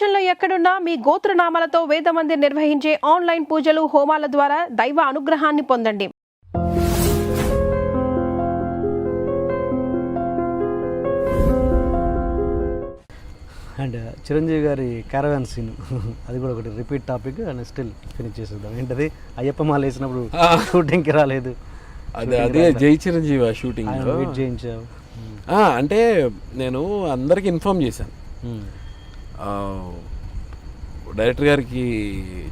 ప్రపంచంలో ఎక్కడున్నా మీ గోత్రనామాలతో వేదమందిర్ నిర్వహించే ఆన్లైన్ పూజలు హోమాల ద్వారా దైవ అనుగ్రహాన్ని పొందండి. అండ్ చిరంజీవి గారి క్యారవాన్ సీన్ అది కూడా ఒకటి repeat topic and still finish చేసేద్దాం. ఏంటది అయ్యప్ప మాల వేసినప్పుడు షూటింగ్కి రాలేదు, అదే జై చిరంజీవి షూటింగ్ వెయిట్ చేయించావు. అంటే నేను అందరికి ఇన్ఫార్మ్ చేశాను, డైరెక్టర్ గారికి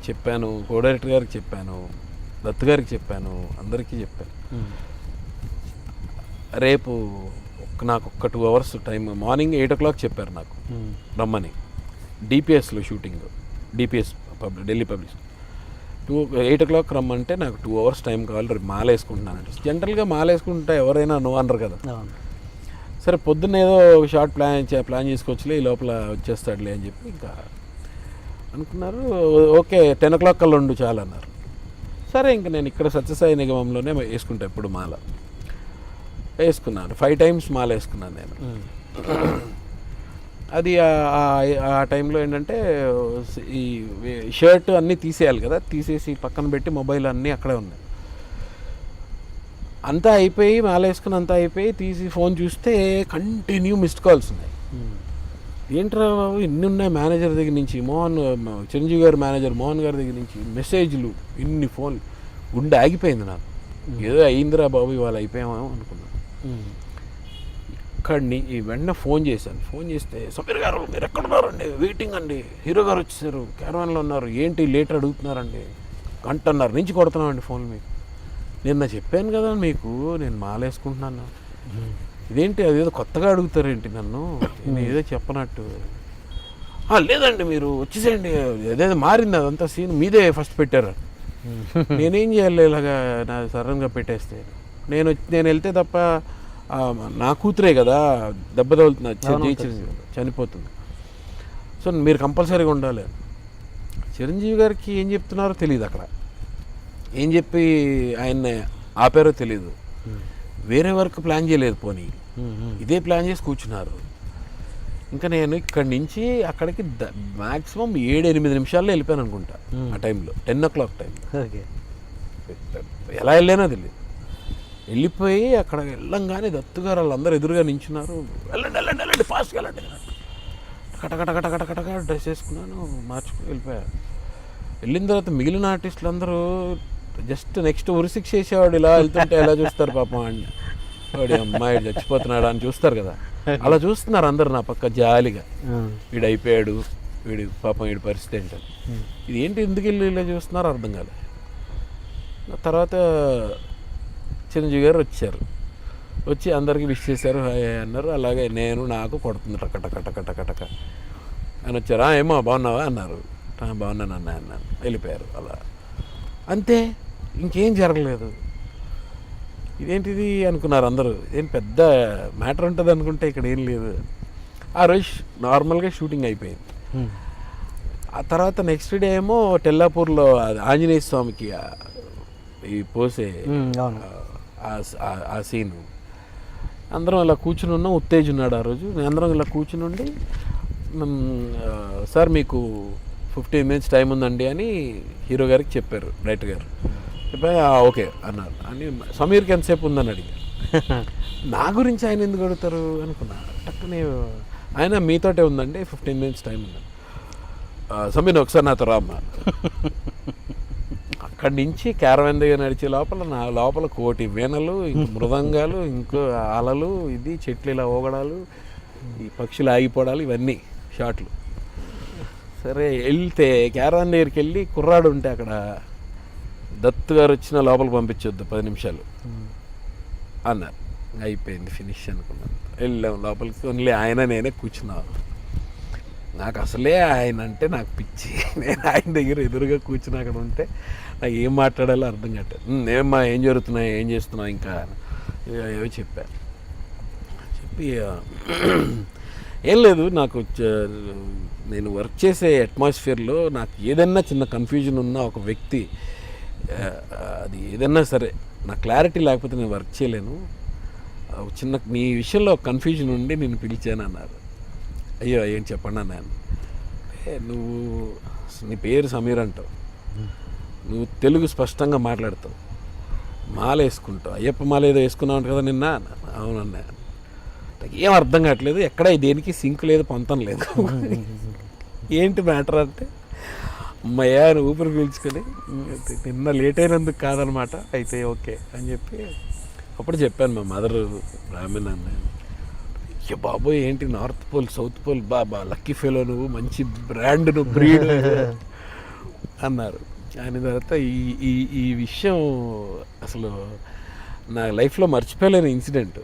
చెప్పాను, కో డైరెక్టర్ గారికి చెప్పాను, దత్ గారికి చెప్పాను, అందరికీ చెప్పాను. రేపు నాకు ఒక్క 2 hours టైం, మార్నింగ్ 8 o'clock చెప్పారు నాకు రమ్మని. డిపిఎస్లో shooting, DPS Delhi public 8 o'clock రమ్మంటే నాకు 2 hours టైం కావాలి, రేపు మాల వేసుకుంటున్నానంటే. జనరల్గా మాల వేసుకుంటే ఎవరైనా నువ్వు అనరు కదా. సరే పొద్దున్న ఏదో షార్ట్ ప్లాన్ చేసుకోవచ్చులే, ఈ లోపల వచ్చేస్తాడులే అని చెప్పి ఇంకా అనుకున్నారు. ఓకే 10 o'clock కల్లా ఉండు చాలు అన్నారు. సరే ఇంక నేను ఇక్కడ సత్యసాయి నిగమంలోనే వేసుకుంటా ఎప్పుడు మాల. వేసుకున్నాను 5 times మాల వేసుకున్నాను నేను. అది ఆ టైంలో ఏంటంటే ఈ షర్ట్ అన్నీ తీసేయాలి కదా, తీసేసి పక్కన పెట్టి మొబైల్ అన్నీ అక్కడే ఉన్నాయి. అంతా అయిపోయి మాల వేసుకుని అంతా అయిపోయి తీసి ఫోన్ చూస్తే కంటిన్యూ మిస్డ్ కాల్స్ ఉన్నాయి. ఏంట్రా బాబు ఇన్ని ఉన్నాయి, మేనేజర్ దగ్గర నుంచి చిరంజీవి గారి మేనేజర్ మోహన్ గారి దగ్గర నుంచి మెసేజ్లు, ఇన్ని ఫోన్లు. గుండె ఆగిపోయింది నాకు. ఏదో అయిందిరా బాబు ఇవాళ అయిపోయామేమో అనుకున్నాను. ఇక్కడిని వెంటనే ఫోన్ చేశాను. ఫోన్ చేస్తే సమీర్ గారు మీరు ఎక్కడున్నారండి, వెయిటింగ్ అండి, హీరో గారు వచ్చేసారు, క్యారవాన్లో ఉన్నారు, ఏంటి లేటర్ అడుగుతున్నారండి, 1.5 గంట నుంచి కొడుతున్నామండి ఫోన్ మీకు. నిన్న చెప్పాను కదా మీకు నేను మాల వేసుకుంటున్నాను, ఇదేంటి అదేదో కొత్తగా అడుగుతారేంటి నన్ను, నేను ఏదో చెప్పనట్టు. లేదండి మీరు వచ్చేసేయండి, అదేదో మారింది అదంతా సీన్, మీదే ఫస్ట్ పెట్టారు. నేనేం చేయాలి ఇలాగా నా సడన్గా పెట్టేస్తే. నేను వెళ్తే తప్ప నా కూతురే కదా దెబ్బ తగులుతున్నా, చనిపోతుంది. సో మీరు కంపల్సరీగా ఉండాలి. చిరంజీవి గారికి ఏం చెప్తున్నారో తెలియదు, అక్కడ ఏం చెప్పి ఆయన్ని ఆపారో తెలీదు. వేరే వర్క్ ప్లాన్ చేయలేదు, పోనీ ఇదే ప్లాన్ చేసి కూర్చున్నారు. ఇంకా నేను ఇక్కడి నుంచి అక్కడికి మ్యాక్సిమం 7-8 నిమిషాల్లో వెళ్ళిపోయాను అనుకుంటా. ఆ టైంలో 10 o'clock టైం. ఎలా వెళ్ళానో తెలియదు. వెళ్ళిపోయి అక్కడ వెళ్ళంగానే దత్తుగారు వాళ్ళందరూ ఎదురుగా నించున్నారు. వెళ్ళండి వెళ్ళండి వెళ్ళండి ఫాస్ట్గా వెళ్ళండి. కటకటకటకటకట డ్రెస్ వేసుకున్నాను, మార్చుకుని వెళ్ళిపోయాను. వెళ్ళిన తర్వాత మిగిలిన ఆర్టిస్టులు అందరూ జస్ట్ నెక్స్ట్ ఉరిశిక్ష చేసేవాడు ఇలా వెళ్తుంటే ఎలా చూస్తారు పాపం అని, వాడి అమ్మాయి చచ్చిపోతున్నాడు అని చూస్తారు కదా, అలా చూస్తున్నారు అందరు నా పక్క జాలిగా. వీడు అయిపోయాడు, వీడి పాపం వీడి పరిస్థితి ఏంటని. ఇది ఏంటి ఎందుకు వెళ్ళి ఇలా చూస్తున్నారో అర్థం కాలేదు. తర్వాత చిరంజీవి గారు వచ్చారు, వచ్చి అందరికీ విష్ చేశారు, హాయ్ అన్నారు. అలాగే నాకు కొడుతుంది టక అని వచ్చారు. ఏమో బాగున్నావా అన్నారు. బాగున్నాను అన్నాను. వెళ్ళిపోయారు. అలా అంతే, ఇంకేం జరగలేదు. ఇదేంటిది అనుకున్నారు అందరూ, ఏం పెద్ద మ్యాటర్ ఉంటుంది అనుకుంటే ఇక్కడ ఏం లేదు. ఆ రోజు నార్మల్గా షూటింగ్ అయిపోయింది. ఆ తర్వాత నెక్స్ట్ డే ఏమో టెల్లాపూర్లో ఆంజనేయ స్వామికి ఈ పోసే ఆ సీను అందరం ఇలా కూర్చుని ఉన్నాం. ఉత్తేజ్ ఉన్నాడు ఆ రోజు. అందరం ఇలా కూర్చుని ఉండి, సార్ మీకు 15 minutes టైం ఉందండి అని హీరో గారికి చెప్పారు, డైరెక్టర్ గారు. చెప్పా ఓకే అన్నారు. అని సమీర్కి ఎంతసేపు ఉందని అడిగారు. నా గురించి ఆయన ఎందుకు అడుగుతారు అనుకున్నా. టక్కునే ఆయన మీతోటే ఉందండి 15 minutes టైం ఉందండి. సమీర్ ఒకసారి నాతో రామ్మా. అక్కడి నుంచి క్యారవాన్ దగ్గర నడిచే లోపల నా లోపల 1,000,000 వీణలు, ఇంక మృదంగాలు, ఇంకో అలలు, ఇది చెట్లు ఇలా ఊగడాలు, ఈ పక్షులు ఆగిపోవడాలు, ఇవన్నీ షాట్లు. సరే వెళ్తే క్యారవాన్ దగ్గరికి వెళ్ళి కుర్రాడు ఉంటే అక్కడ దత్తు గారు వచ్చిన లోపలికి పంపించొద్దు 10 నిమిషాలు అన్నారు. అయిపోయింది ఫినిష్ అనుకున్నాను. వెళ్ళాం లోపలికి. ఓన్లీ ఆయన నేనే కూర్చున్నాను. నాకు అసలే ఆయన అంటే నాకు పిచ్చి. నేను ఆయన దగ్గర ఎదురుగా కూర్చుని అక్కడ ఉంటే నాకు ఏం మాట్లాడాలో అర్థం కావట్లేదు. ఏమ్మా ఏం జరుగుతున్నాయి, ఏం చేస్తున్నావు, ఇంకా ఏవో చెప్పాను. చెప్పి ఏం లేదు, నాకు నేను వర్క్ చేసే అట్మాస్ఫియర్లో నాకు ఏదైనా చిన్న కన్ఫ్యూజన్ ఉన్న ఒక వ్యక్తి, అది ఏదన్నా సరే నా క్లారిటీ లేకపోతే నేను వర్క్ చేయలేను. చిన్న నీ విషయంలో కన్ఫ్యూజన్ ఉండి నేను పిలిచాను అన్నారు. అయ్యో ఏం చెప్పండి అన్నాను. నువ్వు నీ పేరు సమీర్ అంటావు, నువ్వు తెలుగు స్పష్టంగా మాట్లాడతావు, మాల వేసుకుంటావు, అయ్యప్ప మాల ఏదో వేసుకున్నావు కదా నిన్న. అవునన్నా, నాకు ఏం అర్థం కావట్లేదు, ఎక్కడ దేనికి సింక్ లేదు, పొంతం లేదు. ఏంటి మ్యాటర్ అంటే, అమ్మయ్యా అని ఊపిరి పీల్చుకొని, నిన్న లేట్ అయినందుకు కాదనమాట, అయితే ఓకే అని చెప్పి అప్పుడు చెప్పాను. మా మదర్ బ్రాహ్మణ్ అన్న, అయ్యో బాబోయ్ ఏంటి నార్త్ పోల్ సౌత్ పోల్, బాబా లక్కీ ఫెలో నువ్వు, మంచి బ్రాండ్ నువ్వు, బ్రీడ్ అన్నారు. ఆయన తర్వాత ఈ విషయం అసలు నా లైఫ్లో మర్చిపోలేని ఇన్సిడెంట్.